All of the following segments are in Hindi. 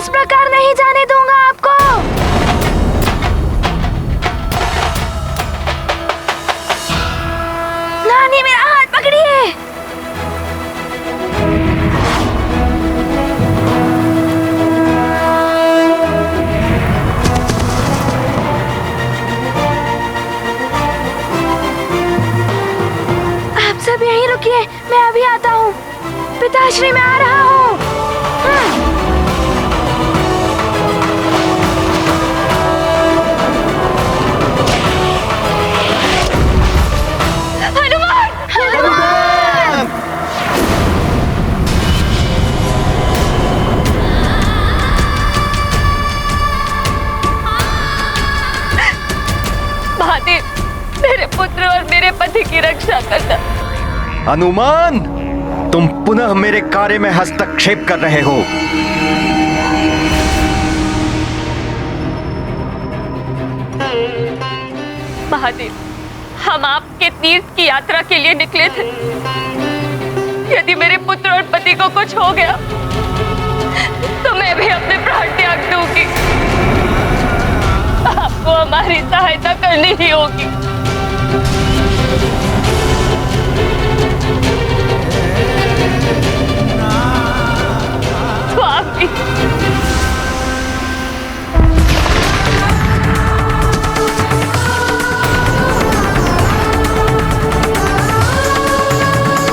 इस प्रकार नहीं जाने दूंगा आपको। नानी मेरा हाथ पकड़िए। आप सब यहीं रुकिए, मैं अभी आता हूँ। पिताश्री मैं आ रहा हूँ। महादेव, मेरे पुत्र और मेरे पति की रक्षा करना। हनुमान, तुम पुनः मेरे कार्य में हस्तक्षेप कर रहे हो। महादेव, हम आपके तीर्थ की यात्रा के लिए निकले थे। यदि मेरे पुत्र और पति को कुछ हो गया तो मैं भी अपने प्राण त्याग दूंगी। आपको हमारी सहायता करनी ही होगी। स्वामी,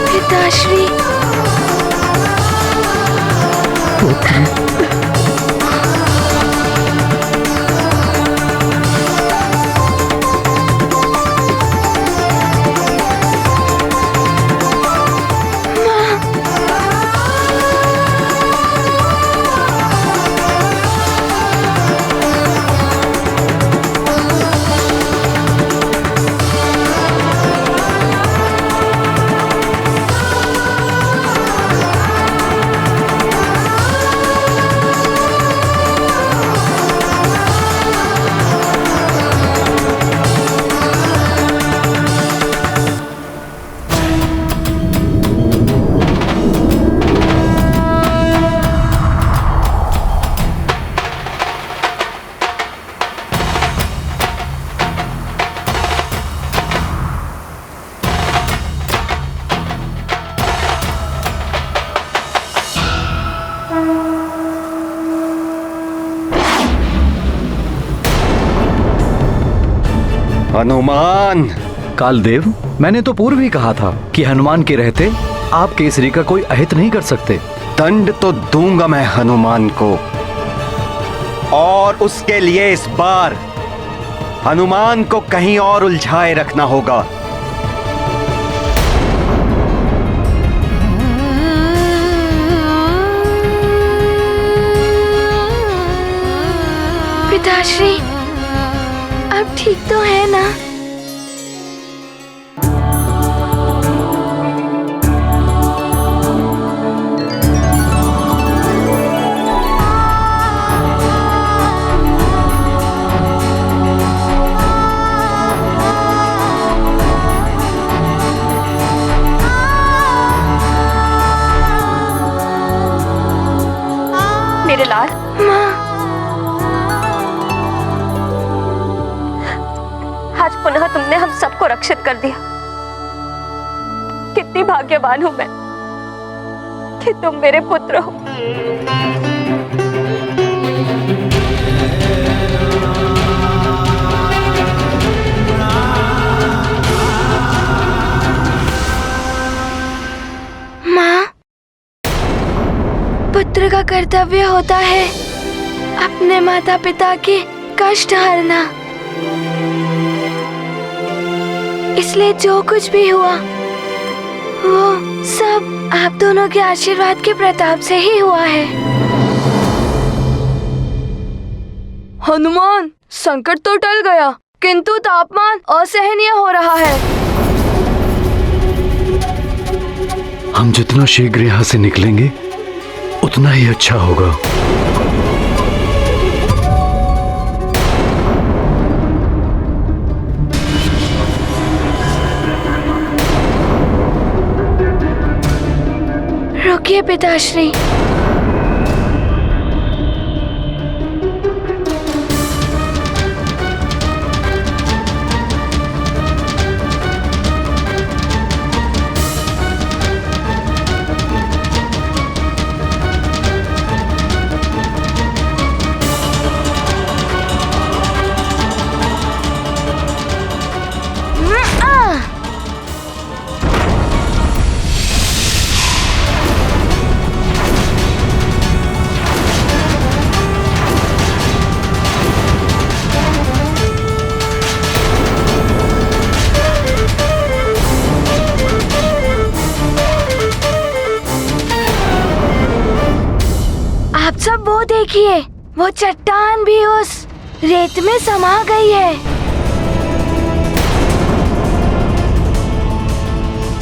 पिताश्री। हनुमान। कालदेव, मैंने तो पूर्व ही कहा था कि हनुमान के रहते आप केसरी का कोई अहित नहीं कर सकते। दंड तो दूंगा मैं हनुमान को, और उसके लिए इस बार हनुमान को कहीं और उलझाए रखना होगा। पिताश्री, अब ठीक तो है ना? मेरे लाल, आज पुनः तुमने हम सबको रक्षित कर दिया। कितनी भाग्यवान हूं मैं कि तुम मेरे पुत्र हो। माँ, पुत्र का कर्तव्य होता है अपने माता पिता के कष्ट हरना। इसलिए जो कुछ भी हुआ वो सब आप दोनों के आशीर्वाद के प्रताप से ही हुआ है। हनुमान, संकट तो टल गया, किंतु तापमान असहनीय हो रहा है। हम जितना शीघ्र यहाँ से निकलेंगे उतना ही अच्छा होगा। रुकिए पिताश्री, देखिए, वो चट्टान भी उस रेत में समा गई है।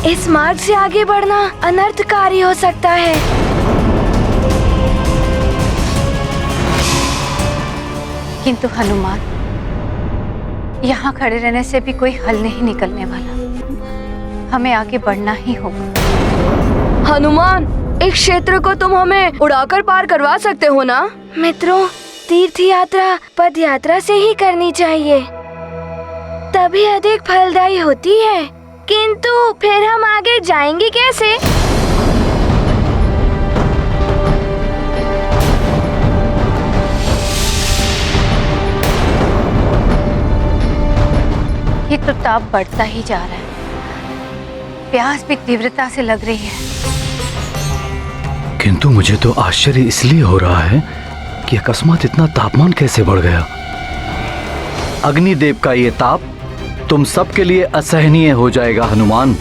इस मार्ग से आगे बढ़ना अनर्थकारी हो सकता है। किंतु हनुमान, यहाँ खड़े रहने से भी कोई हल नहीं निकलने वाला। हमें आगे बढ़ना ही होगा। हनुमान, इस क्षेत्र को तुम हमें उड़ाकर पार करवा सकते हो ना? मित्रों, तीर्थ यात्रा पद यात्रा से ही करनी चाहिए, तभी अधिक फलदायी होती है। किंतु फिर हम आगे जाएंगे कैसे? ये तो ताप बढ़ता ही जा रहा है, प्यास भी तीव्रता से लग रही है। किंतु मुझे तो आश्चर्य इसलिए हो रहा है कि अकस्मात इतना तापमान कैसे बढ़ गया। अग्निदेव का ये ताप तुम सबके लिए असहनीय हो जाएगा हनुमान।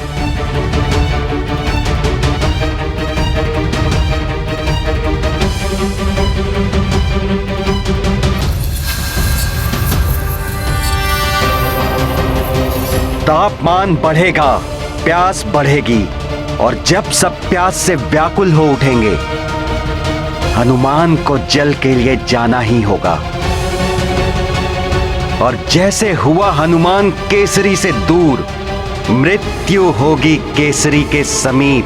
तापमान बढ़ेगा, प्यास बढ़ेगी, और जब सब प्यास से व्याकुल हो उठेंगे, हनुमान को जल के लिए जाना ही होगा। और जैसे हुआ हनुमान केसरी से दूर, मृत्यु होगी केसरी के समीप।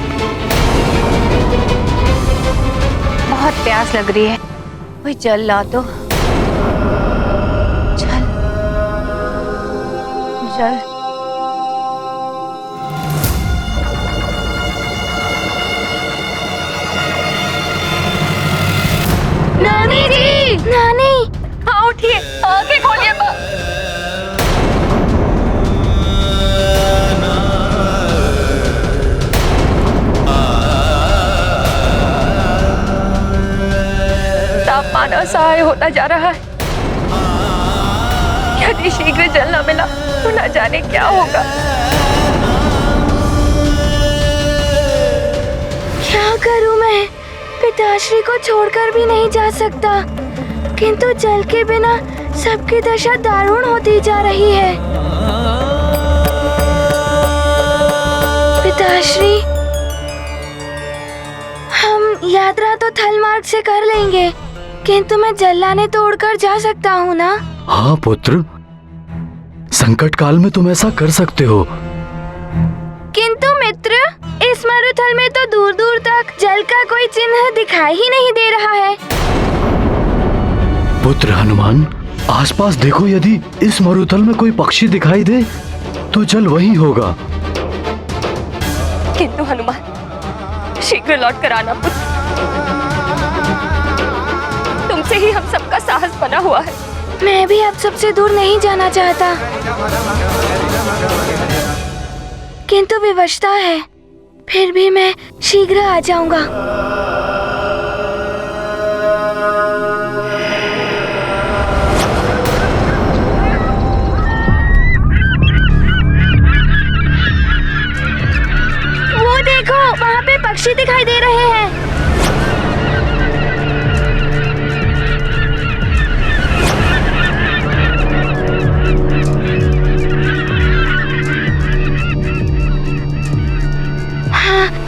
बहुत प्यास लग रही है, कोई जल ला दो। जल, जल। नानी जी, नानी, हाँ उठिए, आंखें खोलिए। तापमान असहाय होता जा रहा है। यदि शीघ्र जल न मिला तो न जाने क्या होगा। क्या करूं मैं? पिताश्री को छोड़कर भी नहीं जा सकता, किंतु जल के बिना सबकी दशा दारुण होती जा रही है। पिताश्री, हम यात्रा तो थल मार्ग से कर लेंगे, किंतु मैं जल लाने तो उड़कर जा सकता हूँ ना? हाँ पुत्र, संकट काल में तुम ऐसा कर सकते हो। किंतु मित्र, इस मरुथल में तो दूर दूर तक जल का कोई चिन्ह दिखाई ही नहीं दे रहा है। पुत्र हनुमान, आसपास देखो, यदि इस मरुथल में कोई पक्षी दिखाई दे तो जल वही होगा। किंतु हनुमान, शीघ्र लौट कर आना पुत्र। तुमसे ही हम सबका साहस बना हुआ है। मैं भी अब सबसे दूर नहीं जाना चाहता, किंतु विवशता है। फिर भी मैं शीघ्र आ जाऊंगा। वो देखो, वहाँ पे पक्षी दिखाई दे रहे हैं।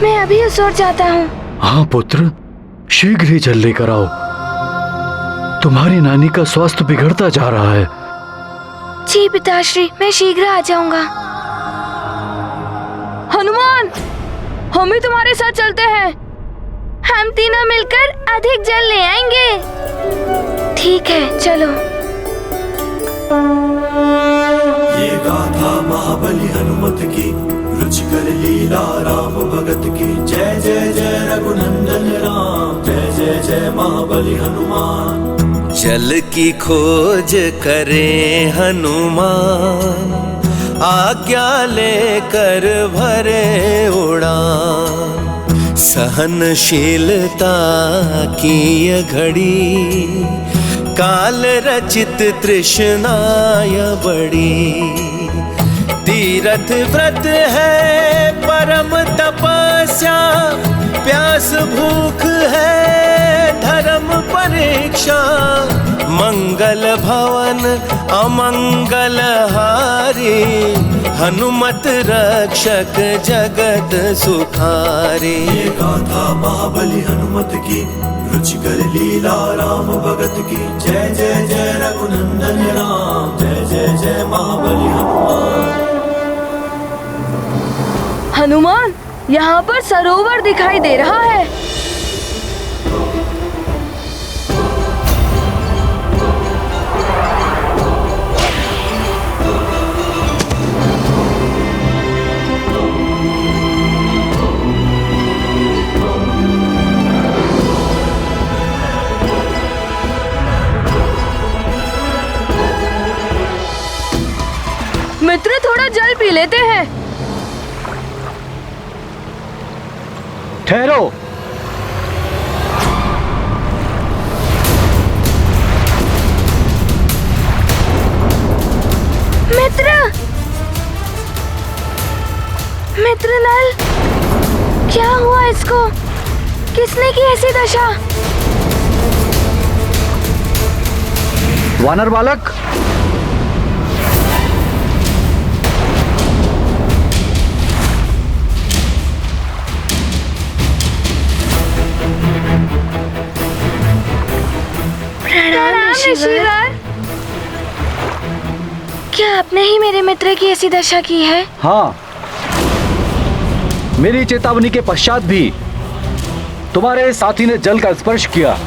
मैं अभी उस ओर जाता हूँ। हाँ पुत्र, शीघ्र ही जल लेकर आओ। तुम्हारी नानी का स्वास्थ्य बिगड़ता जा रहा है। जी पिताश्री, मैं शीघ्र आ जाऊंगा। हनुमान, हम भी तुम्हारे साथ चलते हैं। हम तीनों मिलकर अधिक जल ले आएंगे। ठीक है, चलो। ये गाथा महाबली हनुमत की, रुचिकर लीला राम भगत की। जय जय जय रघुनंदन राम, जय जय जय महाबली हनुमान। जल की खोज करे हनुमान, आज्ञा लेकर भरे उड़ान। सहनशीलता की ये घड़ी, काल रचित तृष्णाय बड़ी। तीरथ व्रत है परम तपस्या, प्यास भूख है धर्म परीक्षा। रक्षा मंगल भवन अमंगल हारी हनुमत रक्षक जगत सुखारी। ये गाथा महाबली हनुमत की रुचिकर लीला राम भगत की। जय जय जय रघुनंदन राम जय जय जय महाबली हनुमान। हनुमान, यहाँ पर सरोवर दिखाई दे रहा है। मित्र, थोड़ा जल पी लेते हैं। ठहरो। मित्र नल, क्या हुआ इसको? किसने की ऐसी दशा? वानर बालक, प्रणाम ऋषिवर। क्या आपने ही मेरे मित्र की ऐसी दशा की है? हाँ, मेरी चेतावनी के पश्चात भी तुम्हारे साथी ने जल का स्पर्श किया।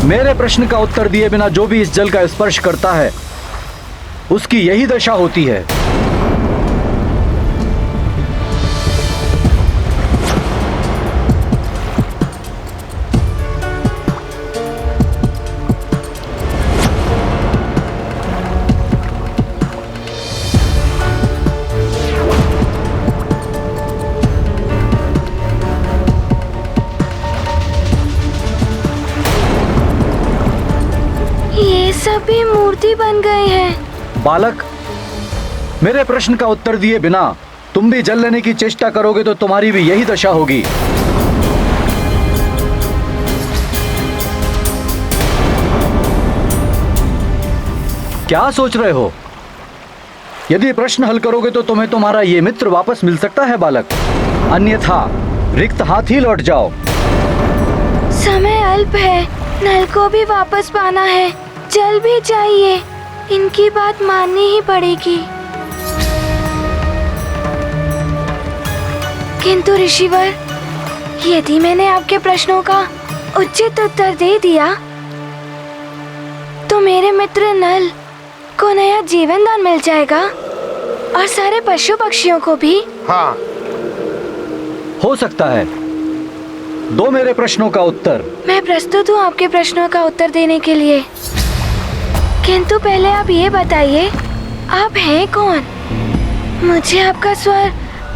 मेरे प्रश्न का उत्तर दिए बिना जो भी इस जल का स्पर्श करता है उसकी यही दशा होती है। सभी मूर्ति बन गए हैं। बालक, मेरे प्रश्न का उत्तर दिए बिना तुम भी जल लेने की चेष्टा करोगे तो तुम्हारी भी यही दशा होगी। क्या सोच रहे हो? यदि प्रश्न हल करोगे तो तुम्हें तुम्हारा ये मित्र वापस मिल सकता है बालक, अन्यथा रिक्त हाथ ही लौट जाओ। समय अल्प है, नल को भी वापस पाना है, जल भी चाहिए, इनकी बात माननी ही पड़ेगी। किंतु ऋषिवर, यदि मैंने आपके प्रश्नों का उचित उत्तर दे दिया तो मेरे मित्र नल को नया जीवन दान मिल जाएगा और सारे पशु पक्षियों को भी। हाँ, हो सकता है। दो मेरे प्रश्नों का उत्तर। मैं प्रस्तुत हूँ आपके प्रश्नों का उत्तर देने के लिए, किंतु पहले आप ये बताइए, आप हैं कौन? मुझे आपका स्वर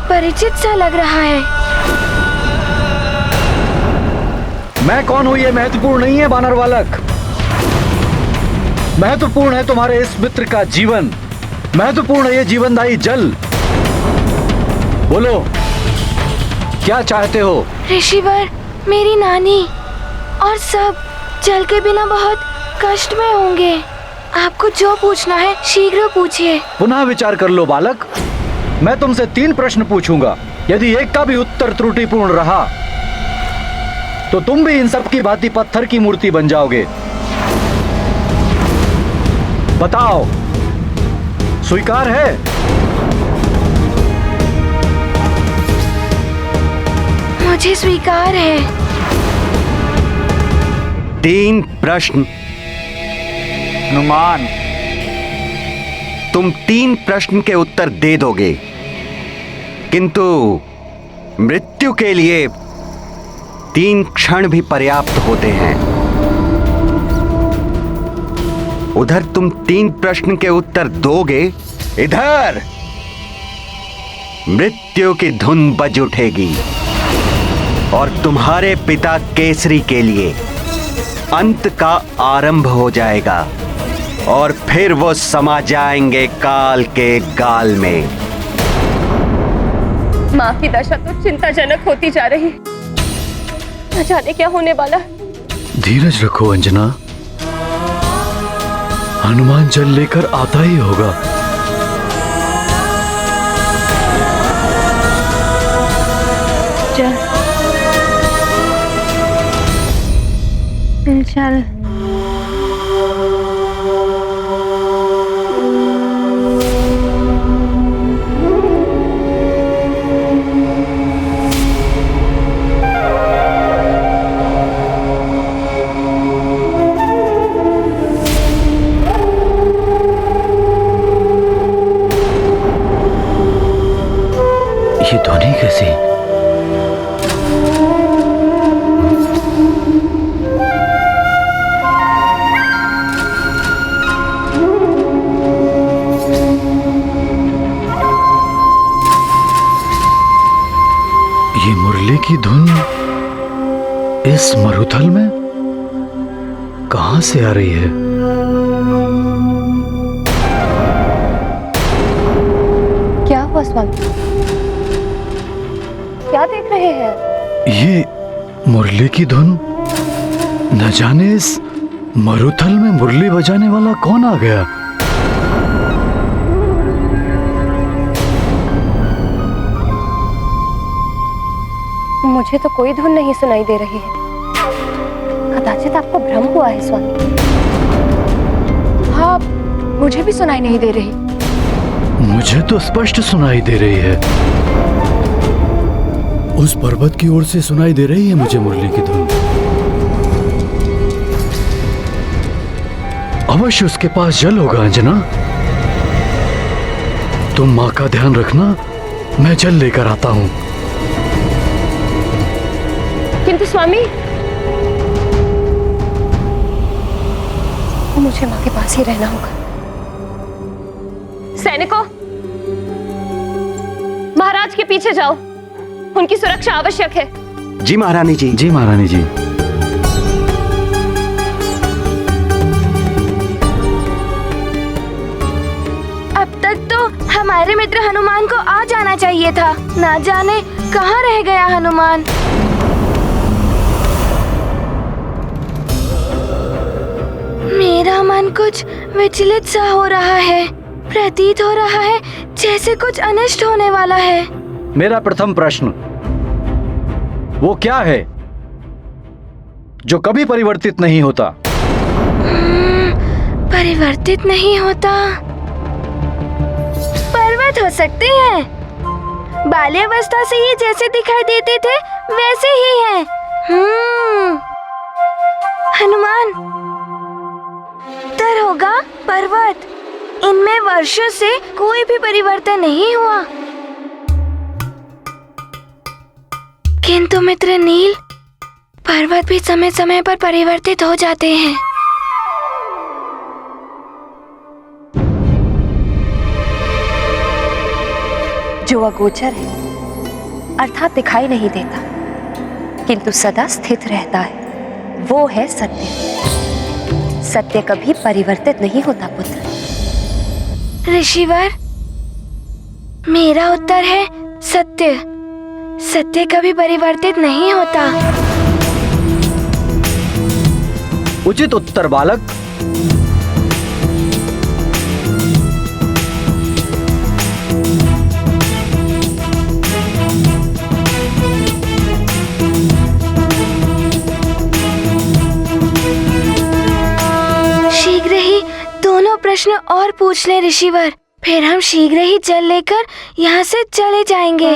परिचित सा लग रहा है। मैं कौन हूं ये महत्वपूर्ण नहीं है बानर बालक। महत्वपूर्ण है तुम्हारे इस मित्र का जीवन, महत्वपूर्ण है ये जीवनदायी जल। बोलो, क्या चाहते हो? ऋषिवर, मेरी नानी और सब जल के बिना बहुत कष्ट में होंगे। आपको जो पूछना है शीघ्र पूछिए। पुनः विचार कर लो बालक। मैं तुमसे 3 प्रश्न पूछूंगा, यदि एक का भी उत्तर त्रुटिपूर्ण रहा तो तुम भी इन सब की भांति पत्थर की मूर्ति बन जाओगे। बताओ, स्वीकार है? मुझे स्वीकार है। 3 प्रश्न। हनुमान, तुम 3 प्रश्न के उत्तर दे दोगे, किंतु मृत्यु के लिए 3 क्षण भी पर्याप्त होते हैं। उधर तुम 3 प्रश्न के उत्तर दोगे, इधर मृत्यु की धुन बज उठेगी और तुम्हारे पिता केसरी के लिए अंत का आरंभ हो जाएगा और फिर वो समा जाएंगे काल के गाल में। माँ की दशा तो चिंताजनक होती जा रही। न जाने क्या होने वाला। धीरज रखो अंजना, हनुमान जल लेकर आता ही होगा। चल ये ध्वनि कैसी? ये मुरली की धुन इस मरुथल में कहां से आ रही है? क्या हुआ स्वामी? क्या देख रहे हैं? ये मुरली की धुन, न जाने इस मरुथल में मुरली बजाने वाला कौन आ गया? मुझे तो कोई धुन नहीं सुनाई दे रही है। कदाचित आपको भ्रम हुआ है स्वामी। हाँ, मुझे भी सुनाई नहीं दे रही। मुझे तो स्पष्ट सुनाई दे रही है। उस पर्वत की ओर से सुनाई दे रही है मुझे मुरली की धुन। अवश्य उसके पास जल होगा अंजना। तुम मां का ध्यान रखना, मैं जल लेकर आता हूं। किंतु स्वामी, मुझे मां के पास ही रहना होगा। सैनिकों, महाराज के पीछे जाओ, उनकी सुरक्षा आवश्यक है। जी महारानी जी। जी महारानी जी। अब तक तो हमारे मित्र हनुमान को आ जाना चाहिए था, ना जाने कहाँ रह गया हनुमान। मेरा मन कुछ विचलित सा हो रहा है। प्रतीत हो रहा है जैसे कुछ अनिष्ट होने वाला है। मेरा प्रथम प्रश्न, वो क्या है जो कभी परिवर्तित नहीं होता? परिवर्तित नहीं होता? पर्वत हो सकते हैं। बाल्यावस्था से ही जैसे दिखाई देते थे वैसे ही हैं। हनुमान तर होगा पर्वत। इनमें वर्षों से कोई भी परिवर्तन नहीं हुआ। किंतु मित्र नील, पर्वत भी समय समय पर परिवर्तित हो जाते हैं। जो अगोचर है, अर्थात दिखाई नहीं देता, किंतु सदा स्थित रहता है, वो है सत्य। सत्य कभी परिवर्तित नहीं होता पुत्र। ऋषिवर, मेरा उत्तर है सत्य। सत्य कभी परिवर्तित नहीं होता। उचित उत्तर बालक। शीघ्र ही दोनों प्रश्न और पूछ ले ऋषिवर, फिर हम शीघ्र ही जल लेकर यहाँ से चले जाएंगे।